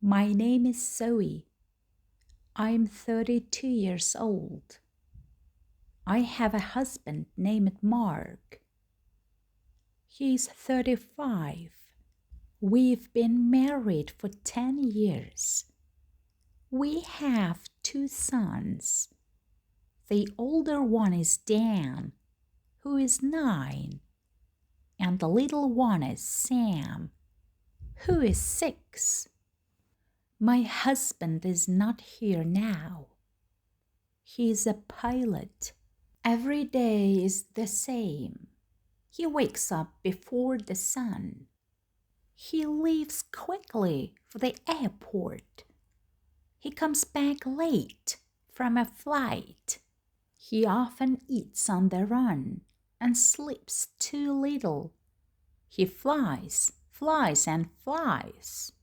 My name is Zoe. I'm 32 years old. I have a husband named Mark. He's 35. We've been married for 10 years. We have 2 sons. The older one is Dan, who is 9, and the little one is Sam, who is 6. My husband is not here now. He's a pilot. Every day is the same. He wakes up before the sun. He leaves quickly for the airport. He comes back late from a flight. He often eats on the run and sleeps too little. He flies, and flies.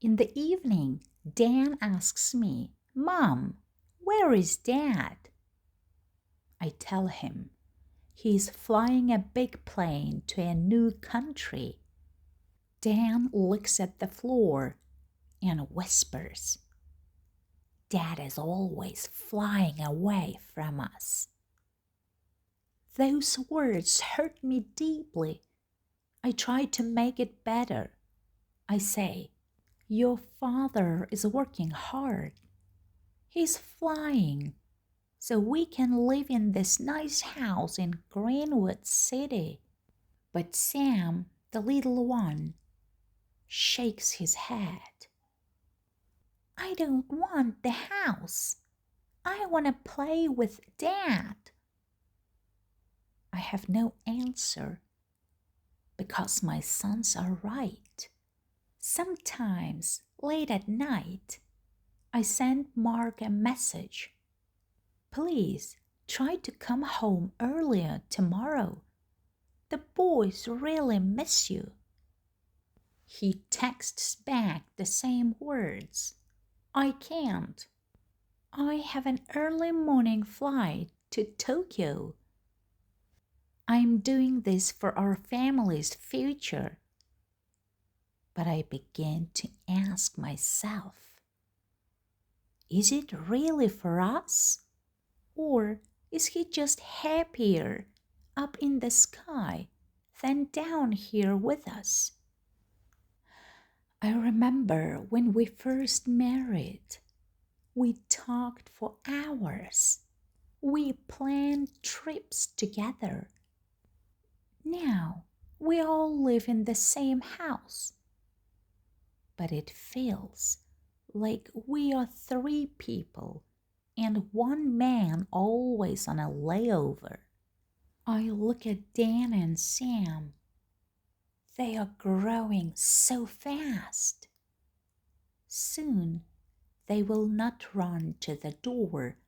In the evening, Dan asks me, "Mom, where is Dad?" I tell him he's flying a big plane to a new country. Dan looks at the floor and whispers, "Dad is always flying away from us." Those words hurt me deeply. I try to make it better. I say, "Your father is working hard. He's flying so we can live in this nice house in Greenwood City." But Sam, the little one, shakes his head. "I don't want the house. I want to play with Dad." I have no answer because my sons are right. Sometimes, late at night, I send Mark a message. "Please try to come home earlier tomorrow. The boys really miss you." He texts back the same words. "I can't. I have an early morning flight to Tokyo. I'm doing this for our family's future." But I begin to ask myself, is it really for us? Or is he just happier up in the sky than down here with us? I remember when we first married, we talked for hours. We planned trips together. Now we all live in the same house. But it feels like we are 3 people and 1 man always on a layover. I look at Dan and Sam. They are growing so fast. Soon they will not run to the door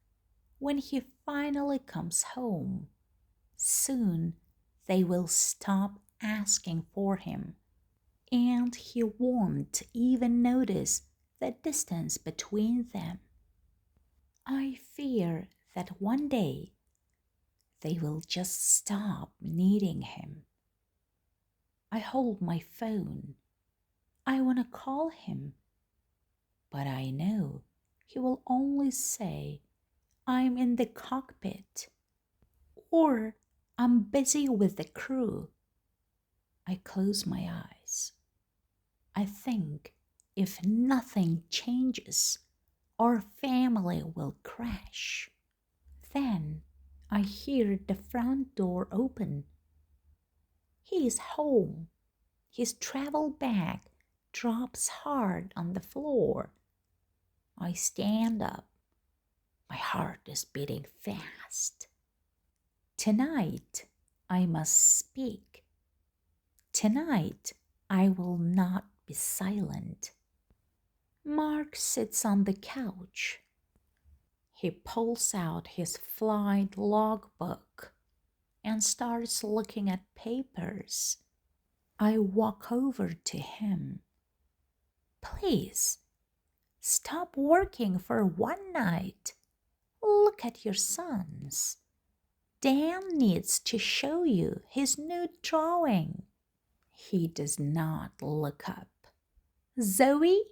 when he finally comes home. Soon they will stop asking for him, and he won't even notice the distance between them. I fear that one day they will just stop needing him. I hold my phone. I want to call him, but I know he will only say, "I'm in the cockpit," or "I'm busy with the crew." I close my eyes. I think if nothing changes, our family will crash. Then I hear the front door open. He is home. His travel bag drops hard on the floor. I stand up. My heart is beating fast. Tonight, I must speak. Tonight, I will not be silent. Mark sits on the couch. He pulls out his flight logbook and starts looking at papers. I walk over to him. "Please, stop working for one night. Look at your sons. Dan needs to show you his new drawing." He does not look up. "Zoe,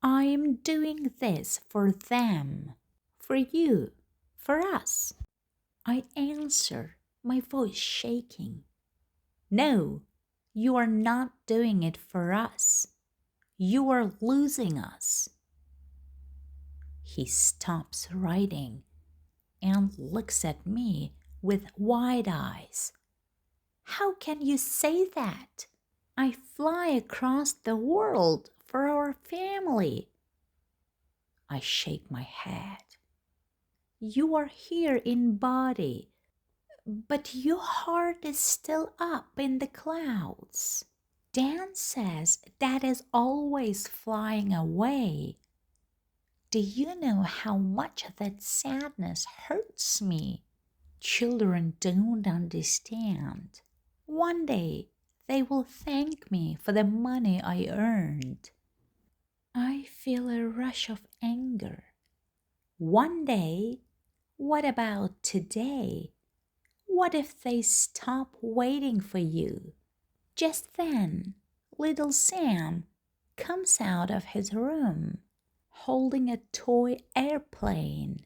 I am doing this for them, for you, for us. I answer, my voice shaking. No, you are not doing it for us. You are losing us. He stops writing and looks at me with wide eyes. How can you say that? I fly across the world for our family. I shake my head. You are here in body, but your heart is still up in the clouds. Dan says Dad is always flying away. Do you know how much that sadness hurts me? Children don't understand. One day they will thank me for the money I earned. I feel a rush of anger. One day? What about today? What if they stop waiting for you? Just then, little Sam comes out of his room, holding a toy airplane.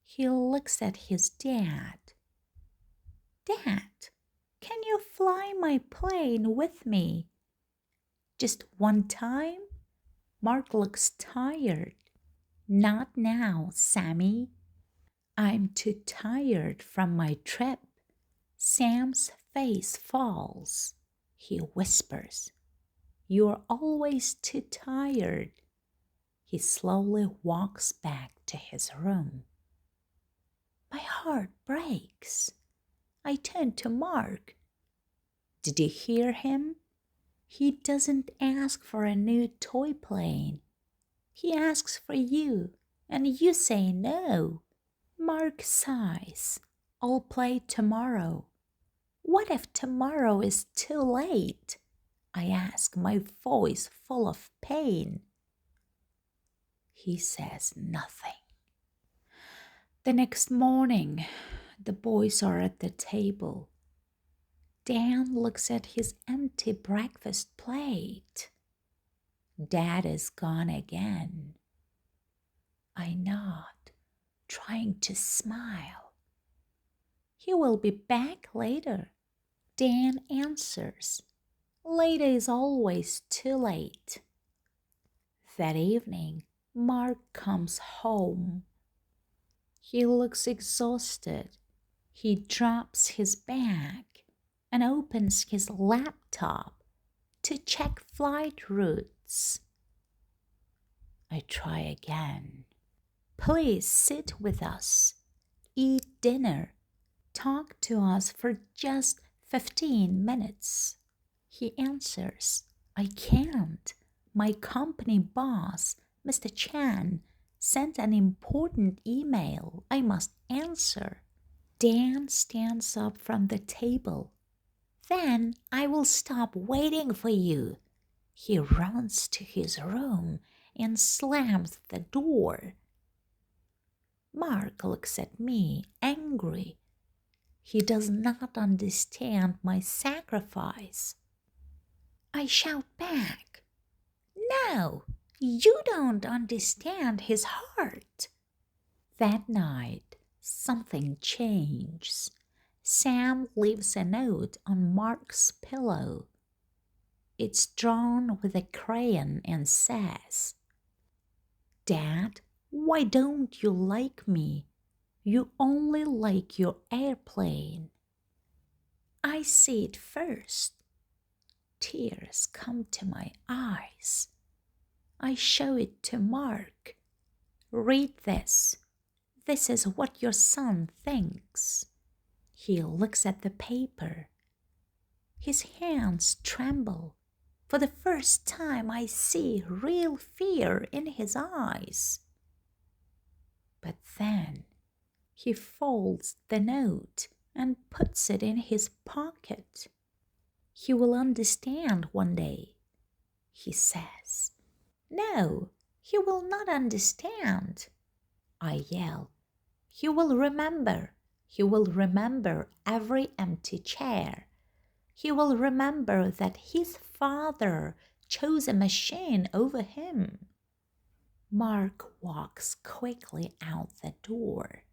He looks at his dad. Dad, can you fly my plane with me? Just one time? Mark looks tired. Not now, Sammy. I'm too tired from my trip. Sam's face falls. He whispers, You're always too tired. He slowly walks back to his room. My heart breaks. I turn to Mark. Did you hear him? He doesn't ask for a new toy plane. He asks for you, and you say no. Mark sighs. I'll play tomorrow. What if tomorrow is too late? I ask, my voice full of pain. He says nothing. The next morning, the boys are at the table. Dan looks at his empty breakfast plate. Dad is gone again. I nod, trying to smile. He will be back later. Dan answers. Later is always too late. That evening, Mark comes home. He looks exhausted. He drops his bag and opens his laptop to check flight routes. I try again. Please sit with us, eat dinner, talk to us for just 15 minutes. He answers, I can't. My company boss, Mr. Chan, sent an important email I must answer. Dan stands up from the table. Then I will stop waiting for you. He runs to his room and slams the door. Mark looks at me, angry. He does not understand my sacrifice. I shout back, No, you don't understand his heart. That night, something changes. Sam leaves a note on Mark's pillow. It's drawn with a crayon and says, Dad, why don't you like me? You only like your airplane. I see it first. Tears come to my eyes. I show it to Mark. Read this. This is what your son thinks. He looks at the paper. His hands tremble. For the first time, I see real fear in his eyes. But then he folds the note and puts it in his pocket. He will understand one day, he says. No, he will not understand. I yell. He will remember. He will remember every empty chair. He will remember that his father chose a machine over him. Mark walks quickly out the door.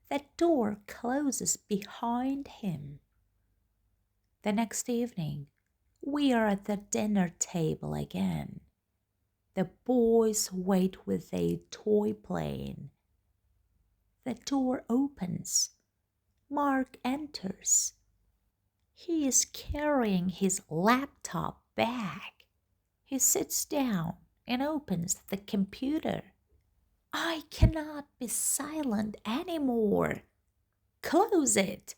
The door closes behind him. The next evening, we are at the dinner table again. The boys wait with a toy plane. The door opens. Mark enters. He is carrying his laptop bag. He sits down and opens the computer. I cannot be silent anymore. Close it.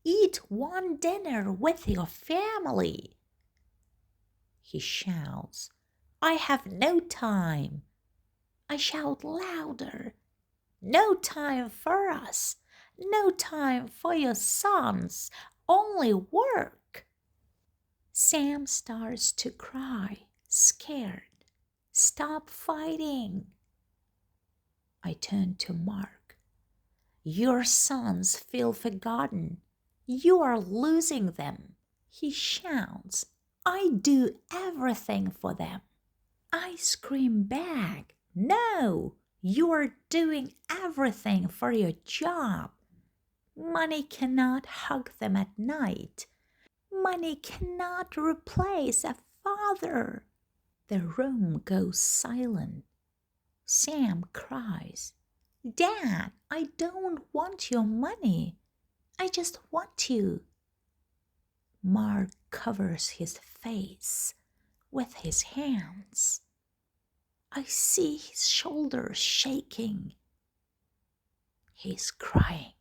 Eat one dinner with your family. He shouts, I have no time. I shout louder. No time for us. No time for your sons. Only work. Sam starts to cry, scared. Stop fighting. I turn to Mark. Your sons feel forgotten. You are losing them. He shouts, I do everything for them. I scream back, no, you are doing everything for your job. Money cannot hug them at night. Money cannot replace a father. The room goes silent. Sam cries, Dad, I don't want your money. I just want you. Mark covers his face with his hands. I see his shoulders shaking. He's crying.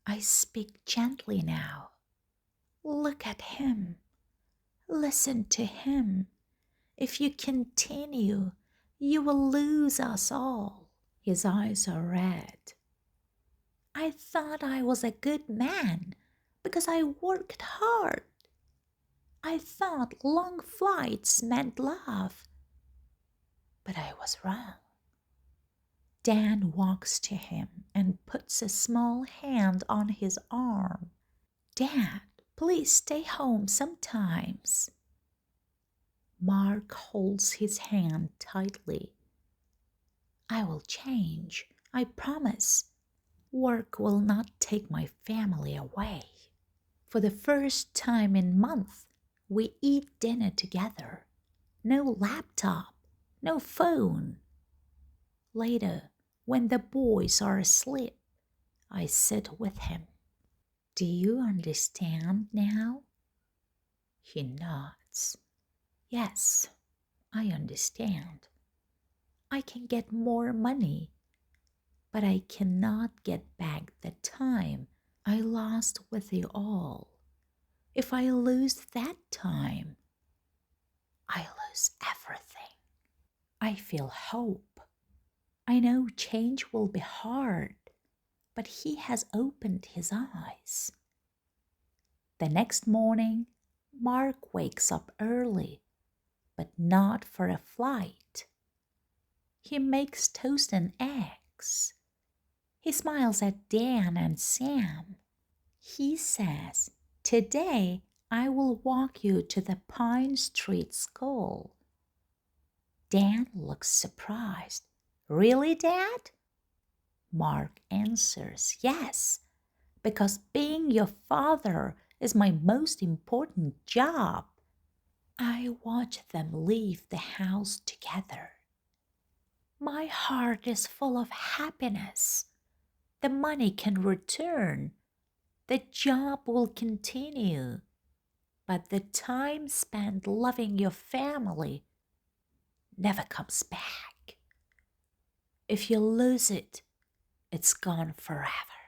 I speak gently now. Look at him. Listen to him. If you continue, you will lose us all. His eyes are red. I thought I was a good man because I worked hard. I thought long flights meant love. But I was wrong. Dan walks to him and puts a small hand on his arm. Dad, please stay home sometimes. Mark holds his hand tightly. I will change, I promise. Work will not take my family away. For the first time in months, we eat dinner together. No laptop, no phone. Later, when the boys are asleep, I sit with him. Do you understand now? He nods. Yes, I understand. I can get more money, but I cannot get back the time I lost with you all. If I lose that time, I lose everything. I feel hope. I know change will be hard, but he has opened his eyes. The next morning, Mark wakes up early, but not for a flight. He makes toast and eggs. He smiles at Dan and Sam. He says, Today I will walk you to the Pine Street School. Dan looks surprised. Really, Dad? Mark answers, Yes, because being your father is my most important job. I watch them leave the house together. My heart is full of happiness. The money can return. The job will continue. But the time spent loving your family never comes back. If you lose it, it's gone forever.